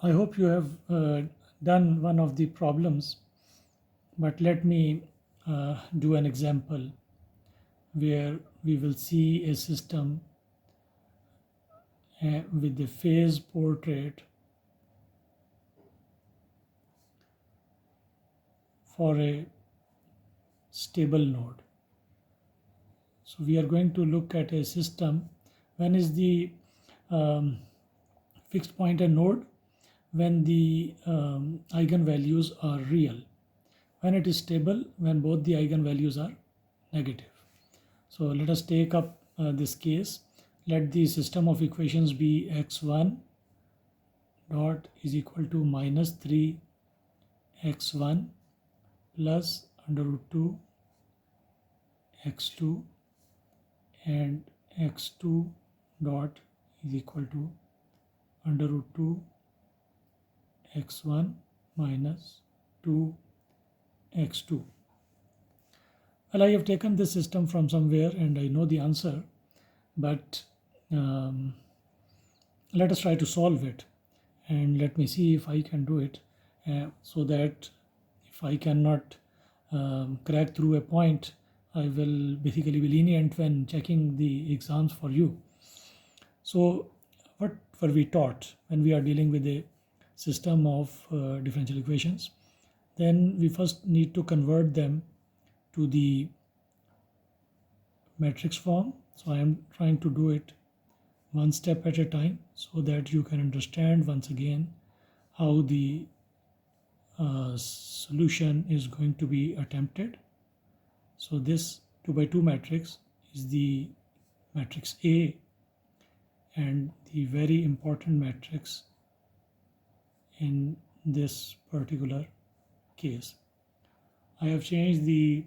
I hope you have done one of the problems, but let me do an example where we will see a system with the phase portrait for a stable node. So we are going to look at a system. When is the um, fixed pointer node? When the eigenvalues are real. When it is stable, when both the eigenvalues are negative. So let us take up this case. Let the system of equations be x1 dot is equal to minus 3 x1 plus under root 2 x2 and x2 dot is equal to under root 2 x1 minus 2 x2. Well, I have taken this system from somewhere and I know the answer, but let us try to solve it and let me see if I can do it, so that if I cannot crack through a point, I will basically be lenient when checking the exams for you. So what were we taught when we are dealing with a system of differential equations? Then we first need to convert them to the matrix form. So I am trying to do it one step at a time so that you can understand once again how the solution is going to be attempted. So this 2 by 2 matrix is the matrix A and the very important matrix in this particular case. I have changed the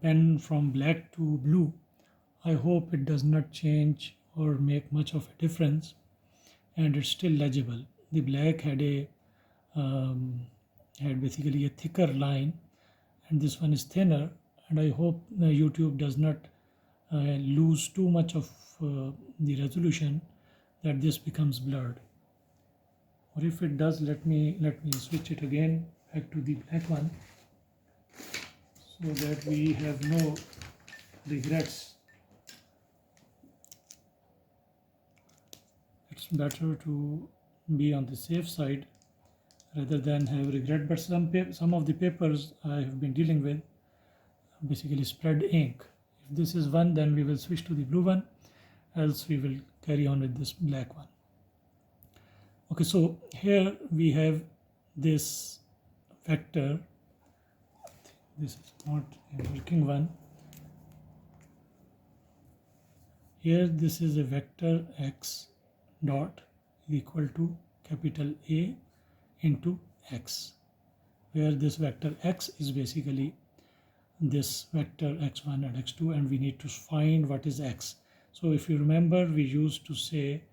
pen from black to blue. I hope it does not change or make much of a difference and it's still legible. The black had basically a thicker line and this one is thinner, and I hope YouTube does not lose too much of the resolution that this becomes blurred. Or if it does, let me switch it again back to the black one so that we have no regrets. It's better to be on the safe side rather than have regret. But some of the papers I have been dealing with basically spread ink. If this is one, then we will switch to the blue one, else we will carry on with this black one. Okay, so here we have this vector. This is not a working one. Here this is a vector x dot equal to capital A into x, where this vector x is basically this vector x1 and x2, and we need to find what is x. So if you remember, we used to say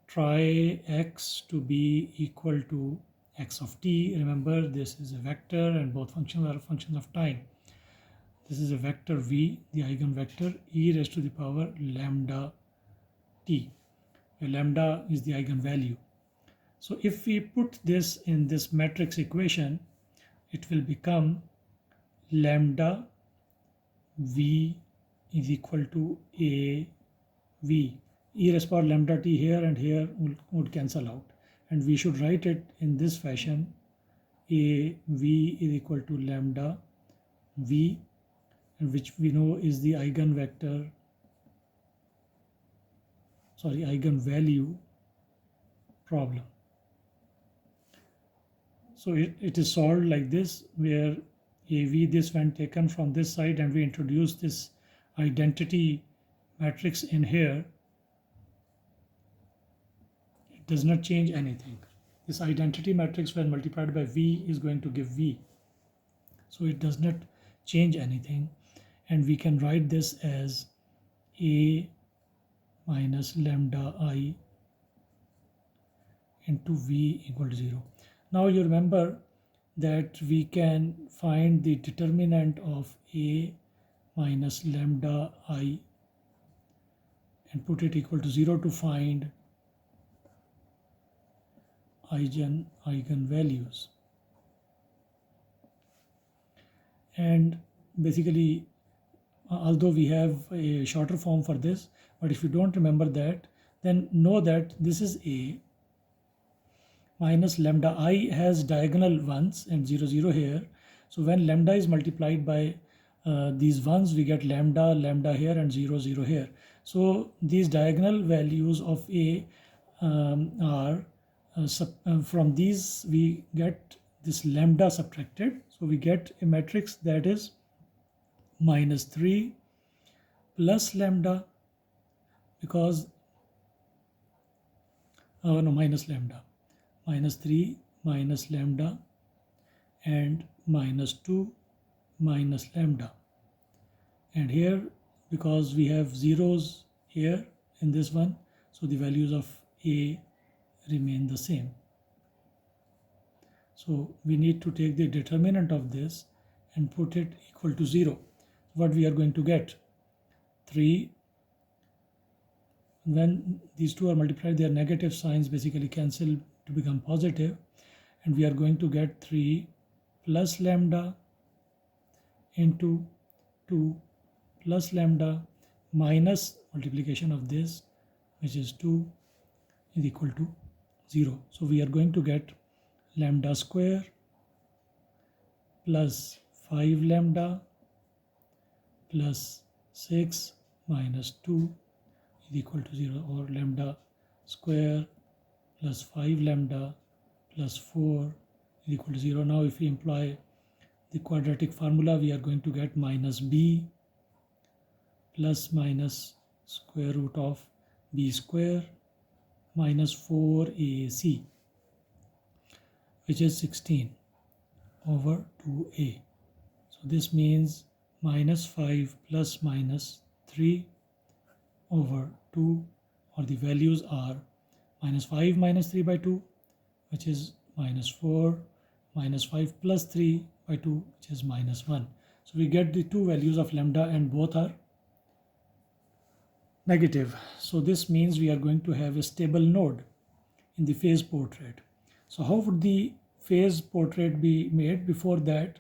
try x to be equal to x of t. Remember, this is a vector and both functions are functions of time. This is a vector v, the eigenvector e raised to the power lambda t, where lambda is the eigenvalue. So if we put this in this matrix equation, it will become lambda v is equal to a v. E raised power lambda t here and here would cancel out, and we should write it in this fashion: a v is equal to lambda v, which we know is the eigenvalue problem. So it is solved like this, where AV, this when taken from this side and we introduce this identity matrix in here, it does not change anything. This identity matrix when multiplied by V is going to give V. So it does not change anything, and we can write this as A minus lambda I into V equal to 0. Now you remember that we can find the determinant of A minus lambda I and put it equal to 0 to find eigenvalues. And basically, although we have a shorter form for this, but if you don't remember that, then know that this is A minus lambda I has diagonal ones and 0, 0 here. So when lambda is multiplied by these ones, we get lambda, lambda here and 0, 0 here. So these diagonal values of A are from these we get this lambda subtracted. So we get a matrix that is minus 3 plus lambda, because minus lambda, minus 3 minus lambda and minus 2 minus lambda. And here, because we have zeros here in this one, so the values of A remain the same. So we need to take the determinant of this and put it equal to 0. What we are going to get? 3. When these two are multiplied, their negative signs basically cancel to become positive, and we are going to get 3 plus lambda into 2 plus lambda minus multiplication of this, which is 2, is equal to 0. So we are going to get lambda square plus 5 lambda plus 6 minus 2 is equal to 0, or lambda square plus 5 lambda plus 4 is equal to 0. Now if we employ the quadratic formula, we are going to get minus b plus minus square root of b square minus 4ac, which is 16 over 2a. So this means minus 5 plus minus 3 over 2, or the values are minus 5 minus 3 by 2, which is minus 4, minus 5 plus 3 by 2, which is minus 1. So we get the two values of lambda and both are negative. So this means we are going to have a stable node in the phase portrait. So how would the phase portrait be made? Before that,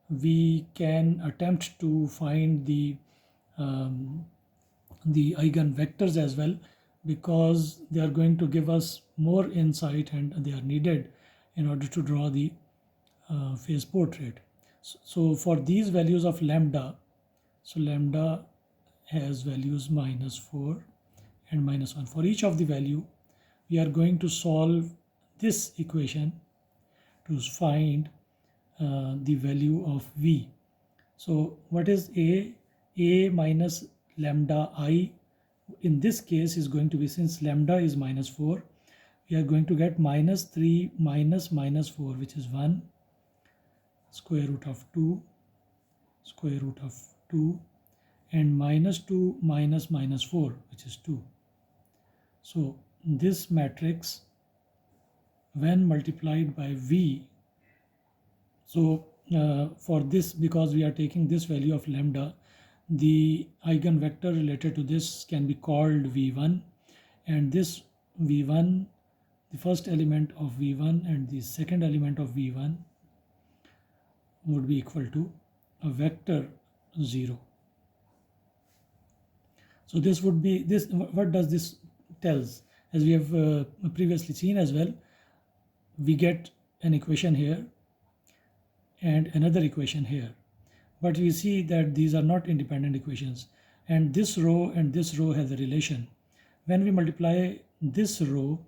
we can attempt to find the eigenvectors as well, because they are going to give us more insight and they are needed in order to draw the phase portrait. So for these values of lambda, so lambda has values minus 4 and minus 1. For each of the value, we are going to solve this equation to find the value of v. So what is a? A minus lambda I in this case is going to be, since lambda is minus 4, we are going to get minus 3 minus minus 4, which is 1, square root of 2, square root of 2, and minus 2 minus minus 4, which is 2. So this matrix, when multiplied by v, so for this, because we are taking this value of lambda, the eigenvector related to this can be called v1, and this v1, the first element of v1 and the second element of v1 would be equal to a vector 0. So this would be this. What does this tells? As we have previously seen as well, we get an equation here and another equation here, but we see that these are not independent equations, and this row has a relation. When we multiply this row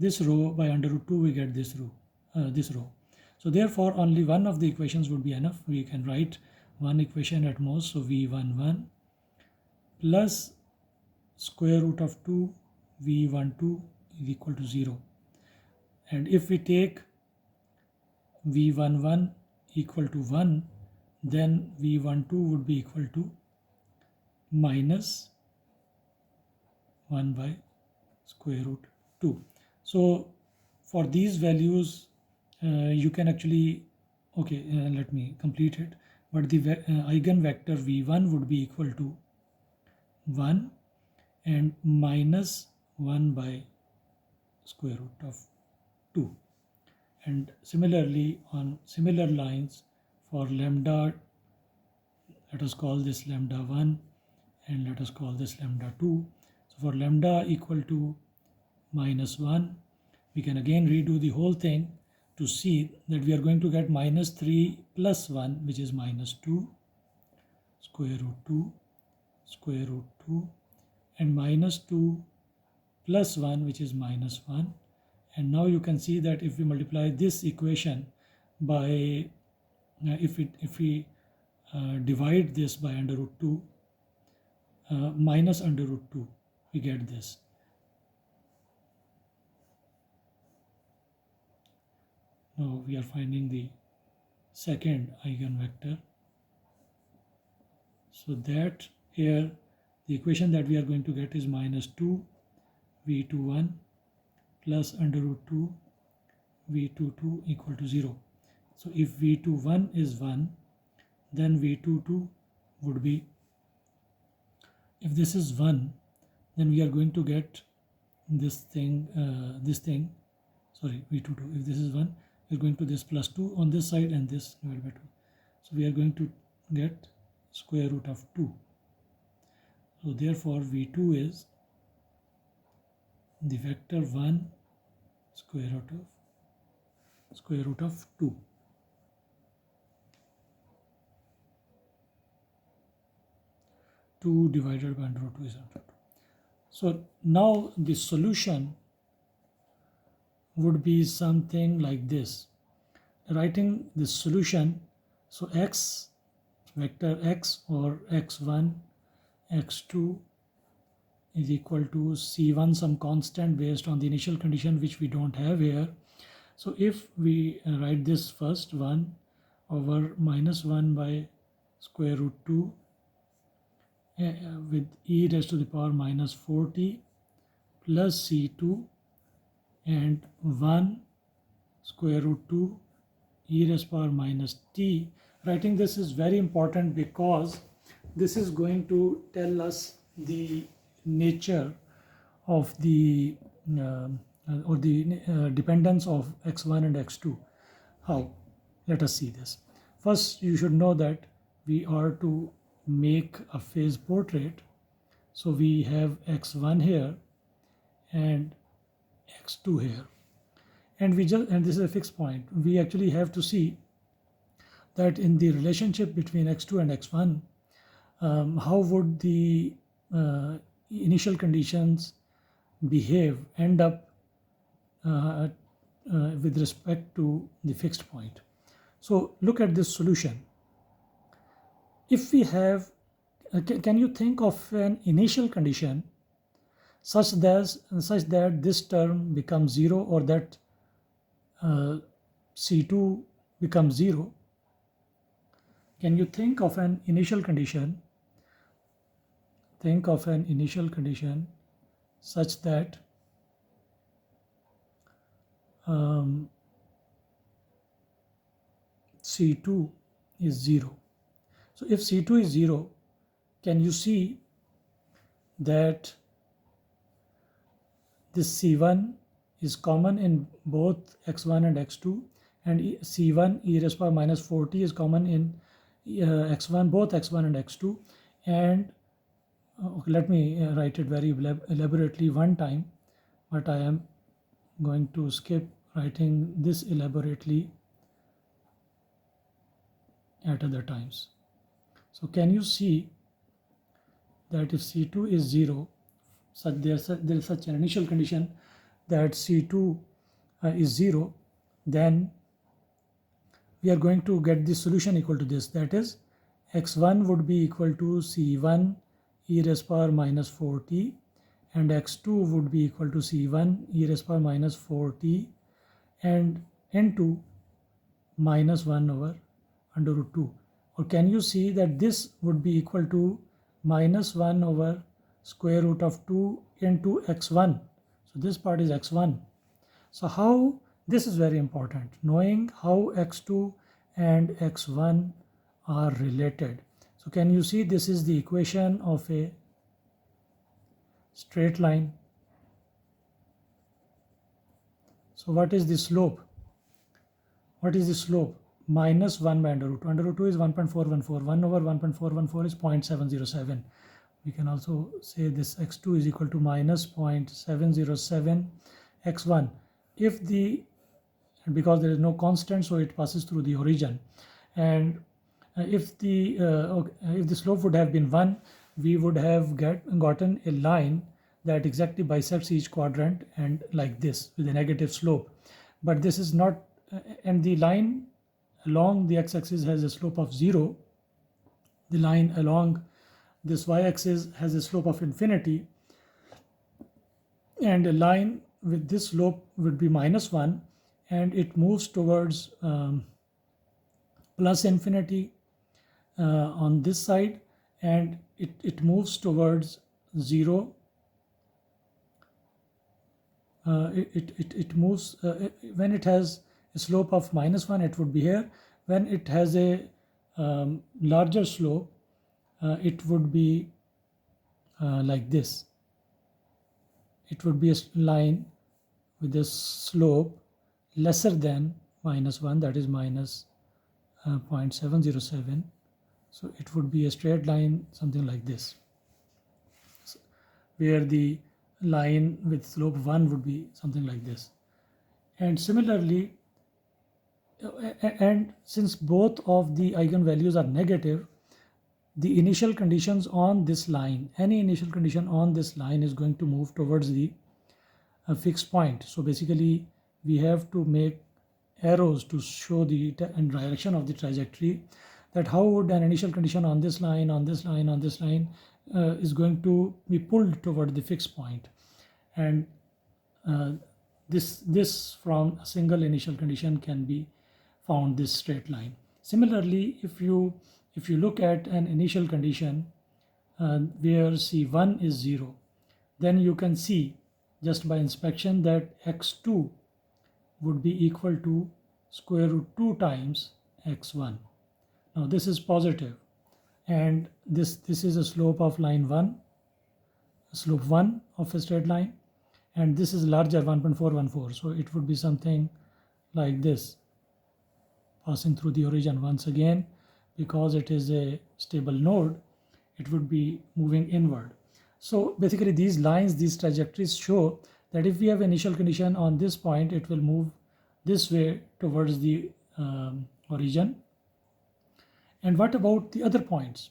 by under root 2, we get this row. So therefore only one of the equations would be enough. We can write one equation at most, so v11 plus square root of 2 v12 is equal to 0. And if we take v11 equal to 1, then v12 would be equal to minus 1 by square root 2. So for these values, you can actually, let me complete it. But the eigenvector v1 would be equal to 1 and minus 1 by square root of 2. And similarly, on similar lines for lambda, let us call this lambda 1 and let us call this lambda 2. So for lambda equal to minus 1, we can again redo the whole thing to see that we are going to get minus 3 plus 1, which is minus 2, square root 2, square root 2, and minus 2 plus 1, which is minus 1. And now you can see that if we multiply this equation by, if we divide this by under root 2, minus under root 2, we get this. Now we are finding the second eigenvector. So that here the equation that we are going to get is minus 2 v21 plus under root 2 v22 equal to 0. So if v21 is 1, then v22 would be, if this is 1, then we are going to get this thing, sorry, v22. If this is 1, we are going to this plus 2 on this side and this divided by 2. So we are going to get square root of 2. So therefore v2 is the vector 1 square root of 2. Two divided by under root 2 is under root 2. So now the solution would be something like this. Writing the solution, so x, vector x or x1, x2 is equal to c1, some constant based on the initial condition which we don't have here. So if we write this first, 1 over minus 1 by square root 2 with e raised to the power minus 4t plus c2 and 1 square root 2 e raised to the power minus t. Writing this is very important because this is going to tell us the nature of the dependence of x1 and x2. How? Let us see this. First, you should know that we are to make a phase portrait. So we have x1 here and x2 here, and this is a fixed point. We actually have to see that in the relationship between x2 and x1, how would the initial conditions end up with respect to the fixed point. So look at this solution. If we have, can you think of an initial condition such that this term becomes 0 or that C2 becomes 0? Can you think of an initial condition? Think of an initial condition such that C2 is 0. So if C2 is 0, can you see that this C1 is common in both x1 and x2, and C1 e raised to the power minus 4t is common in x1, both x1 and x2. And let me write it very elaborately one time, but I am going to skip writing this elaborately at other times. So can you see that if C2 is 0, there is such an initial condition that C2 is 0, then we are going to get the solution equal to this. That is, x1 would be equal to C1 e raised to the power minus 4t, and x2 would be equal to C1 e raised to the power minus 4t, and n2 minus 1 over under root 2. Or can you see that this would be equal to minus 1 over square root of 2 into x1. So this part is x1. So how, this is very important, knowing how x2 and x1 are related. So can you see this is the equation of a straight line. So what is the slope? What is the slope? Minus 1 by under root 2. Under root 2 is 1.414. 1 over 1.414 is 0.707. We can also say this x2 is equal to minus 0.707 x1. If the, because there is no constant, so it passes through the origin. And if the slope would have been 1, we would have gotten a line that exactly bisects each quadrant and like this with a negative slope. But this is not, and the line along the x-axis has a slope of 0. The line along this y-axis has a slope of infinity, and a line with this slope would be minus 1, and it moves towards plus infinity on this side, and it moves towards 0. It moves when it has a slope of minus 1, it would be here. When it has a larger slope, it would be like this. It would be a line with a slope lesser than minus 1, that is minus 0.707. So it would be a straight line, something like this, where the line with slope 1 would be something like this. And similarly, and since both of the eigenvalues are negative, the initial conditions on this line, any initial condition on this line is going to move towards the fixed point. So basically we have to make arrows to show the direction of the trajectory, that how would an initial condition on this line, on this line, on this line is going to be pulled toward the fixed point. And this from a single initial condition can be found, this straight line. Similarly, if you look at an initial condition where C1 is 0, then you can see just by inspection that x2 would be equal to square root 2 times x1. Now this is positive, and this is a slope of line 1, slope 1 of a straight line, and this is larger, 1.414. So it would be something like this, passing through the origin. Once again, because it is a stable node, it would be moving inward. So basically these lines, these trajectories show that if we have initial condition on this point, it will move this way towards the origin. And what about the other points?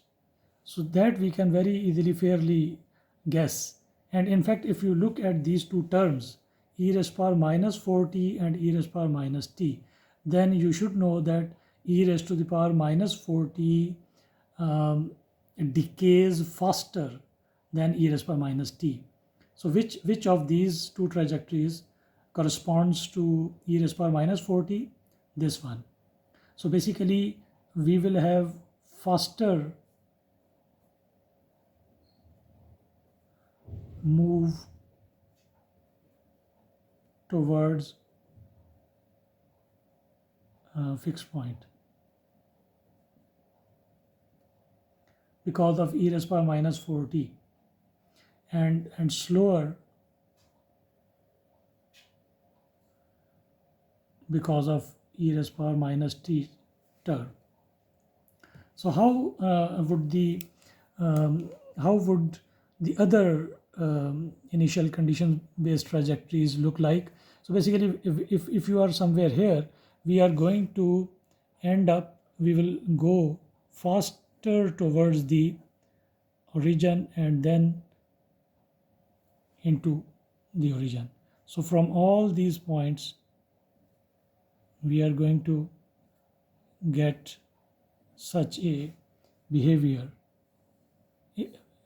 So that we can very easily, fairly guess. And in fact, if you look at these two terms, e raised power minus 4t and e raised power minus t, then you should know that e raised to the power minus 4t decays faster than e raised power minus t. So which of these two trajectories corresponds to e raised power minus 4t? This one. So basically we will have faster move towards fixed point because of e raised power minus 4t, and slower because of e raised power minus t term. So how would the other initial condition based trajectories look like? So basically, if you are somewhere here, we are going to end up, we will go faster towards the origin and then into the origin. So from all these points, we are going to get such a behavior.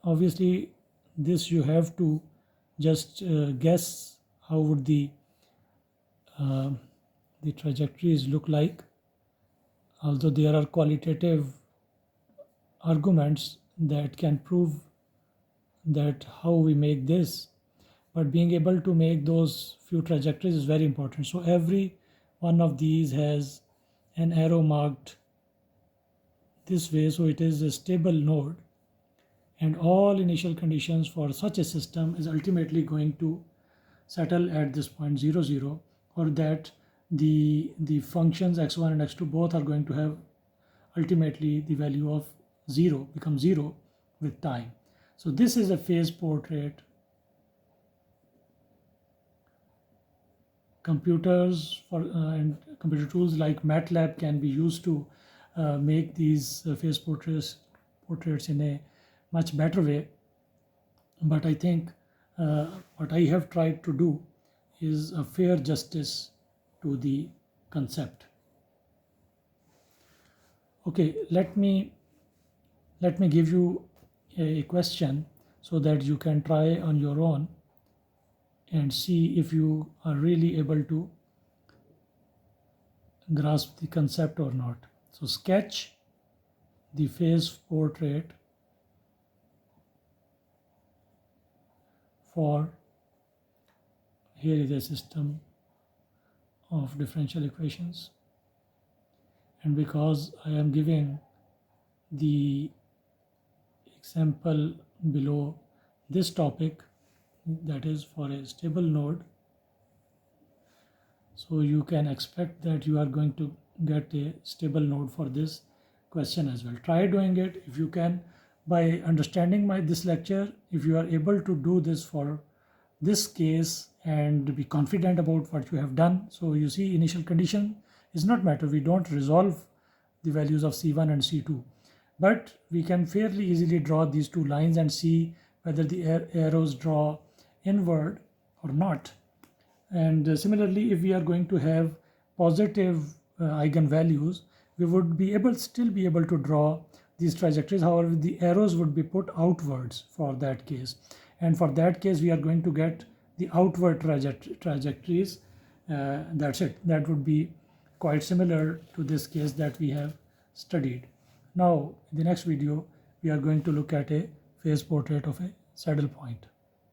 Obviously, this you have to just guess how would the trajectories look like. Although there are qualitative arguments that can prove that how we make this, but being able to make those few trajectories is very important. So every one of these has an arrow marked this way, so it is a stable node, and all initial conditions for such a system is ultimately going to settle at this point 0, 0, or that the functions x1 and x2 both are going to have ultimately the value of 0, become 0 with time. So this is a phase portrait. Computers and computer tools like MATLAB can be used to make these phase portraits in a much better way. But I think what I have tried to do is a fair justice to the concept. Okay, let me give you a question so that you can try on your own and see if you are really able to grasp the concept or not. So sketch the phase portrait for, here is a system of differential equations, and because I am giving the example below this topic, that is for a stable node, so you can expect that you are going to get a stable node for this question as well. Try doing it if you can. By understanding this lecture, if you are able to do this for this case and be confident about what you have done. So you see, initial condition is not matter. We don't resolve the values of C1 and C2, but we can fairly easily draw these two lines and see whether the arrows draw inward or not. And similarly, if we are going to have positive eigenvalues, we would still be able to draw these trajectories. However, the arrows would be put outwards for that case, and for that case we are going to get the outward trajectories. That's it. That would be quite similar to this case that we have studied. Now in the next video we are going to look at a phase portrait of a saddle point.